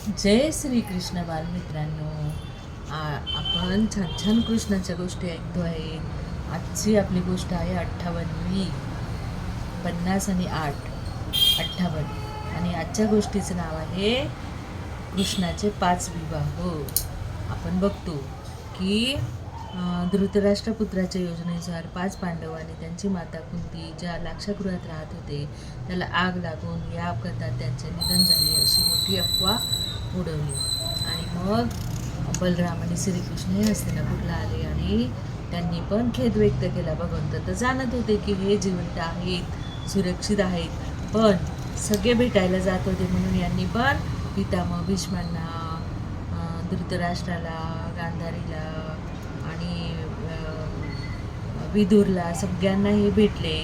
जय श्री कृष्ण बालमित्रांनो. आपण छान छान कृष्णाच्या गोष्टी ऐकतो आहे. आजची आपली गोष्ट आहे 58वी. 50 आणि 8 58. आणि आजच्या गोष्टीचं नाव आहे कृष्णाचे 5 विवाह. आपण बघतो की धृतराष्ट्रपुत्राच्या योजनेनुसार 5 पांडव आणि त्यांची माता कुंती ज्या लाक्षागृहात राहत होते त्याला आग लागून या अपघातात त्यांचे निधन झाले अशी मोठी अफवा उडवली. आणि मग बलराम आणि श्रीकृष्ण हे हस्तिनापूरला आले आणि त्यांनी पण खेद व्यक्त केला. भगवंत तर जाणत होते की हे जिवंत आहेत, सुरक्षित आहेत, पण सगळे भेटायला जात होते म्हणून यांनी पण पितामह भीष्मांना, धृतराष्ट्राला, गांधारीला आणि विदुरला सगळ्यांना हे भेटले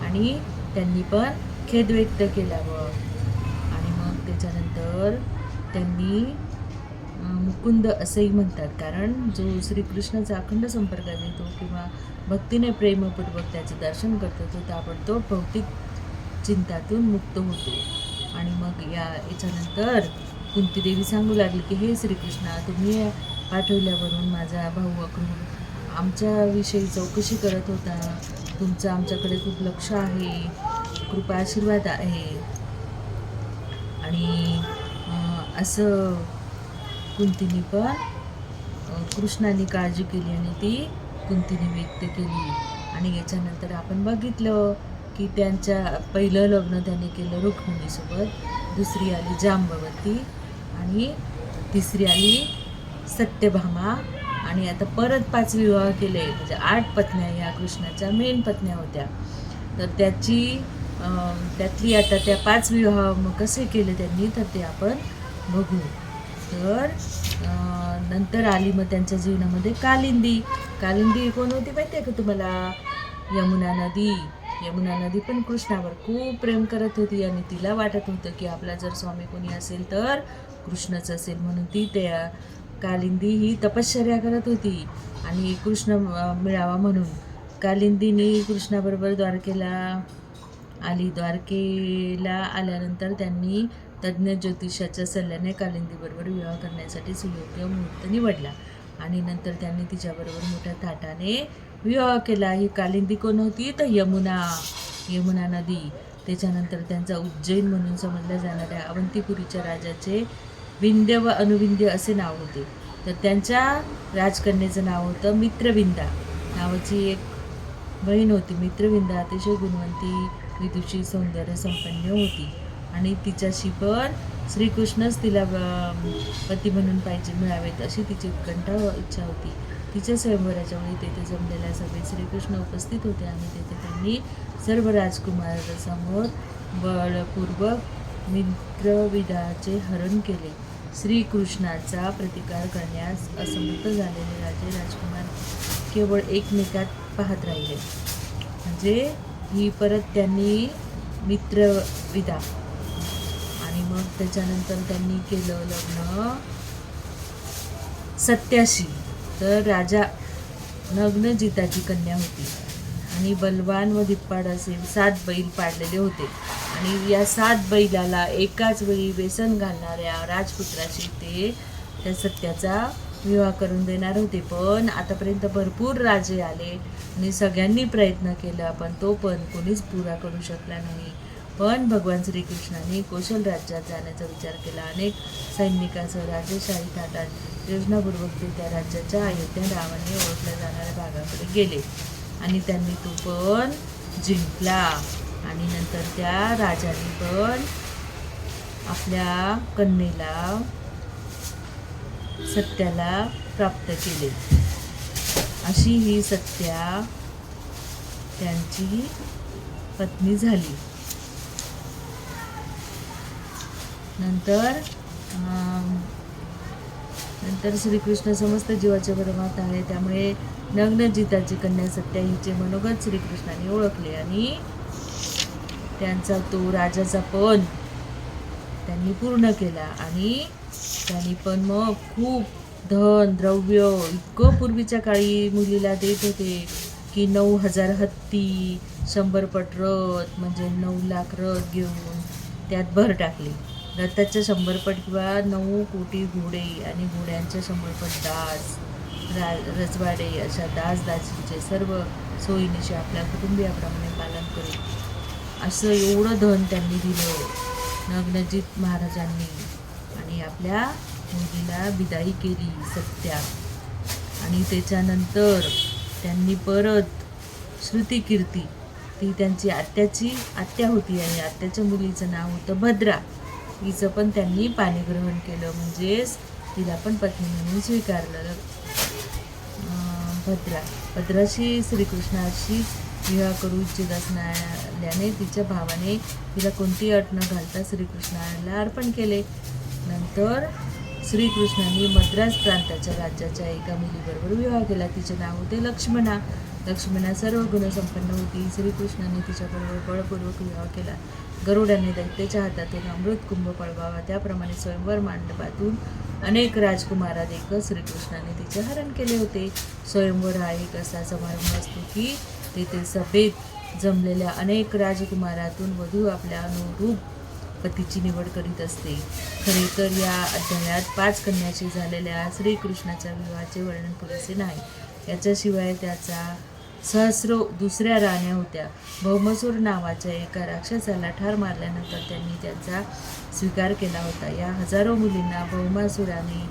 आणि त्यांनी पण खेद व्यक्त केला. आणि मग त्याच्यानंतर त्यांनी मुकुंद असंही म्हणतात, कारण जो श्रीकृष्णाचा अखंड संपर्कात येतो किंवा भक्तीने प्रेमपूर्वक त्याचं दर्शन करतो तो ताबडतोब भौतिक चिंतातून मुक्त होतो. आणि मग याच्यानंतर कुंतीदेवी सांगू लागली की हे श्रीकृष्णा, तुम्ही पाठवल्यावरून माझा भाऊ अक्रूर आमच्याविषयी चौकशी करत होता. तुमचं आमच्याकडे खूप लक्ष आहे, कृपा आशीर्वाद आहे. आणि असं कुंतीने पण कृष्णाने काळजी केली आणि ती कुंतीने व्यक्त केली. आणि याच्यानंतर आपण बघितलं की त्यांच्या पहिलं लग्न त्याने केलं रुक्मिणीसोबत, दुसरी आली जांबवती आणि तिसरी आली सत्यभामा. आणि आता परत 5 विवाह केले, म्हणजे 8 पत्न्या या कृष्णाच्या मेन पत्न्या होत्या. तर त्यातली आता त्या 5 विवाह मग कसे केले त्यांनी तर ते आपण बघू. तर नंतर आली मग त्यांच्या जीवनामध्ये कालिंदी. कालिंदी कोण होती माहिती आहे का तुम्हाला? यमुना नदी. यमुना नदी पण कृष्णावर खूप प्रेम करत होती आणि तिला वाटत होतं की आपला जर स्वामी कोणी असेल तर कृष्णच असेल, म्हणून ती त्या कालिंदी ही तपश्चर्या करत होती आणि कृष्ण मिळावा म्हणून. कालिंदीनी कृष्णाबरोबर द्वारकेला आली. द्वारकेला आल्यानंतर त्यांनी तज्ज्ञ ज्योतिषाच्या सल्ल्याने कालिंदीबरोबर विवाह करण्यासाठी सुयोग्य मुहूर्त निवडला आणि नंतर त्यांनी तिच्याबरोबर मोठ्या थाटाने विवाह केला. ही कालिंदी कोण होती तर यमुना नदी. त्याच्यानंतर त्यांचा उज्जैन म्हणून समजल्या जाणाऱ्या अवंतीपुरीच्या राजाचे विंध्य व अनुविंध्य असे नाव होते. तर त्यांच्या राजकन्येचं नाव होतं मित्रविंदा नावाची एक बहीण होती. मित्रविंदा अतिशय गुणवंती, विदुषी, सौंदर्य संपन्न होती आणि तिच्याशी पण श्रीकृष्णच तिला पती म्हणून पाहिजे मिळावेत अशी तिची उत्कंठ इच्छा होती. तिच्या स्वयंवराच्या वेळी तेथे जमलेल्या सभेत श्रीकृष्ण उपस्थित होते आणि तेथे त्यांनी सर्व राजकुमारांसमोर बळपूर्वक मित्रविंदाचे हरण केले. श्रीकृष्णाचा प्रतिकार करण्यास असमर्थ झालेले राजकुमार केवळ एकमेकात पाहत राहिले. म्हणजे ही परत त्यांनी मित्रविदा आणि मग त्याच्यानंतर त्यांनी केलं लग्न सत्याशी. तर राजा नग्नजिताची कन्या होती आणि बलवान व धिप्पाड असे 7 बैल पाडलेले होते आणि या 7 बैलाला एकाच वेळी व्यसन घालणाऱ्या राजपुत्राशी ते त्या सत्याचा विवाह करून देणार होते. पण आतापर्यंत भरपूर राजे आले आणि सगळ्यांनी प्रयत्न केला, पण तो पण कोणीच पुरा करू शकला नाही. पण भगवान श्रीकृष्णाने कौशल राज्यात जाण्याचा विचार केला. अनेक सैनिकांसह राजेशाही थाटात योजनापूर्वक ते त्या राज्याच्या अयोध्या नावाने ओळखल्या जाणाऱ्या भागाकडे गेले आणि त्यांनी तो पण जिंकला. आणि नंतर त्या राजाने पण आपल्या कन्येला सत्याला प्राप्त केले. अशी ही सत्या त्यांची पत्नी झाली. नंतर श्रीकृष्ण समस्त जीवाचे परमात्मा आहे, त्यामुळे नग्नजिताची कन्या सत्या हिचे मनोगत श्रीकृष्णाने ओळखले आणि त्यांचा तो राजाचा पण त्यांनी पूर्ण केला. आणि त्यांनी पण मग खूप धन द्रव्य इतकं पूर्वीच्या काळी मुलीला देत होते की 9,000 हत्ती, 100 पट रथ, म्हणजे 9 लाख रथ घेऊन त्यात भर टाकली. रथाच्या 100 पट किंवा 9 कोटी घोडे आणि घोड्यांच्या 100 पट दास रजवाडे अशा दासदासींचे सर्व सोयीनिशी आपल्या कुटुंबियाप्रमाणे पालन करीत असं एवढं धन त्यांनी दिलं नग्नजित महाराजांनी. आणि आपल्या मुलीला विदाई केली सत्या. आणि त्याच्यानंतर त्यांनी परत श्रुतिकीर्ती, ती त्यांची आत्या होती आणि आत्याच्या मुलीचं नाव होतं भद्रा. हिचं पण त्यांनी पाणीग्रहण केलं, म्हणजेच तिला पण पत्नी म्हणून स्वीकारलं. भद्राशी श्रीकृष्णाशी विवाह करू इच्छित असल्याने तिच्या भावाने तिला कोणती अट न घालता श्रीकृष्णाला अर्पण केले. नंतर श्रीकृष्णाने मद्रास प्रांताच्या राज्याच्या एका मुलीबरोबर विवाह केला. तिचे नाव होते लक्ष्मणा. लक्ष्मणा सर्व गुणसंपन्न होती. श्रीकृष्णाने तिच्याबरोबर बळपूर्वक विवाह केला. गरुडाने दैत्याच्या हातातून अमृत कुंभ पळवावा त्याप्रमाणे स्वयंवर मंडपातून अनेक राजकुमारा देखत श्रीकृष्णाने तिचे हरण केले होते. स्वयंवर हा एक असा समारंभ असतो की तेथे सभेत जमलेल्या अनेक राजकुमारातून वधू आपल्या अनुरूप पतीची निवड करीत असते. खरे तर या अध्यायात 5 कन्याशी झालेल्या श्रीकृष्णाच्या विवाहाचे वर्णन पुरेसे नाही. याच्याशिवाय त्याचा सहस्रो दुसऱ्या राण्या होत्या. भौमासूर नावाच्या एका राक्षसाला ठार मारल्यानंतर त्यांनी त्यांचा स्वीकार केला होता. या हजारो मुलींना भौमासुराने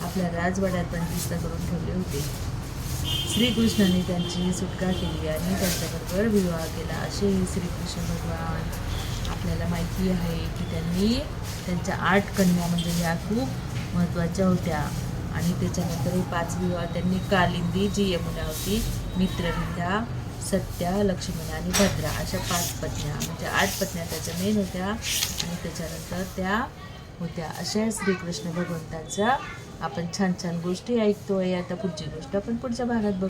आपल्या राजवाड्यात बंदिस्त करून ठेवले होते. श्रीकृष्णाने त्यांची सुटका केली आणि त्यांच्याबरोबर विवाह केला. असे श्रीकृष्ण भगवान आपल्याला माहिती आहे की त्यांनी त्यांच्या 8 कन्या म्हणजे ह्या खूप महत्त्वाच्या होत्या. आणि त्याच्यानंतर हे 5 विवाह त्यांनी कालिंदी जी यमुना होती, मित्रविंदा, सत्या, लक्ष्मणा आणि भद्रा अशा 5 पत्न्या म्हणजे 8 पत्न्या त्याच्या मेन होत्या आणि त्याच्यानंतर त्या होत्या. अशा श्रीकृष्ण भगवंतांच्या आपण छान छान गोष्टी ऐकतोय. आता पुढची गोष्ट आपण पुढच्या भागात बघू.